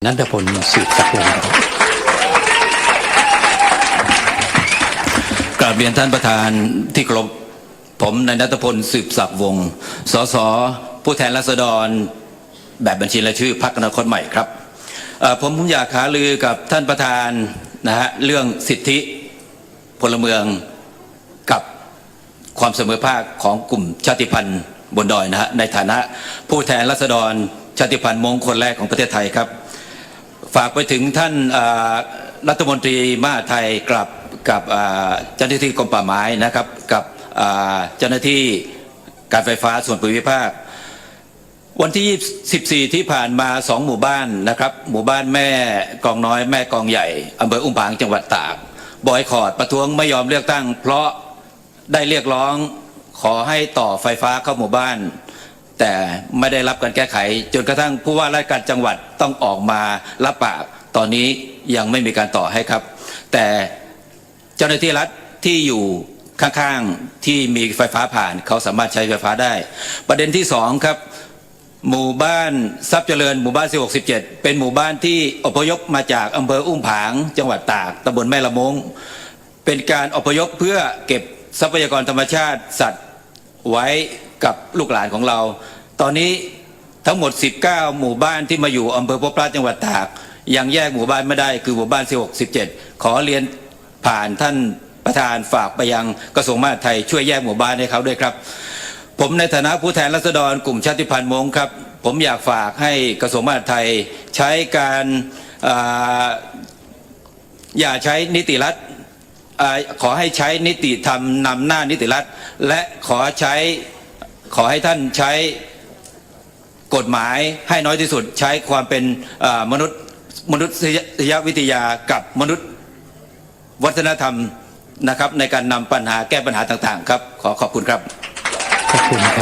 ณัฐพล สืบศักดิ์วงศ์กราบเรียนท่านประธานที่เคารพผมนายณัฐพล สืบศักดิ์วงศ์สสผู้แทนราษฎรแบบบัญชีรายชื่อพรรคอนาคตใหม่ครับผมอยากหารือกับท่านประธานนะฮะเรื่องสิทธิพลเมืองกับความเสมอภาคของกลุ่มชาติพันธุ์บนดอยนะฮะในฐานะผู้แทนราษฎรชาติพันธุ์มงคนแรกของประเทศไทยครับฝากไปถึงท่านรัฐมนตรีมหาดไทยกับเจ้าหน้าที่กรมป่าไม้นะครับกับเจ้าหน้าที่การไฟฟ้าส่วนภูมิภาควันที่14ที่ผ่านมา2หมู่บ้านนะครับหมู่บ้านแม่กองน้อยแม่กองใหญ่อำเภออุ้มผางจังหวัดตากบอยคอร์ดประท้วงไม่ยอมเลือกตั้งเพราะได้เรียกร้องขอให้ต่อไฟฟ้าเข้าหมู่บ้านแต่ไม่ได้รับการแก้ไขจนกระทั่งผู้ว่าราชการจังหวัดต้องออกมารับปากตอนนี้ยังไม่มีการต่อให้ครับแต่เจ้าหน้าที่รัฐที่อยู่ข้างๆที่มีไฟฟ้าผ่านเขาสามารถใช้ไฟฟ้าได้ประเด็นที่2ครับหมู่บ้านทรัพย์เจริญหมู่บ้าน16-17เป็นหมู่บ้านที่อพยพมาจากอำเภออุ้มผางจังหวัดตากตำบลแม่ละมงเป็นการอพยพเพื่อเก็บทรัพยากรธรรมชาติสัตว์ไว้กับลูกหลานของเราตอนนี้ทั้งหมด19หมู่บ้านที่มาอยู่อำเภอพบพระจังหวัดตากยังแยกหมู่บ้านไม่ได้คือหมู่บ้าน16-17ขอเรียนผ่านท่านประธานฝากไปยังกระทรวงมหาดไทยช่วยแยกหมู่บ้านให้เขาด้วยครับผมในฐานะผู้แทนราษฎรกลุ่มชาติพันธุ์มงครับผมอยากฝากให้กระทรวงมหาดไทยใช้การอย่าใช้นิติรัฐขอให้ใช้นิติธรรมนำหน้านิติรัฐและขอให้ท่านใช้กฎหมายให้น้อยที่สุดใช้ความเป็นมนุษยวิทยากับมนุษย์วัฒนธรรมนะครับในการนำปัญหาแก้ปัญหาต่างๆครับขอบคุณครับขอบคุณครับ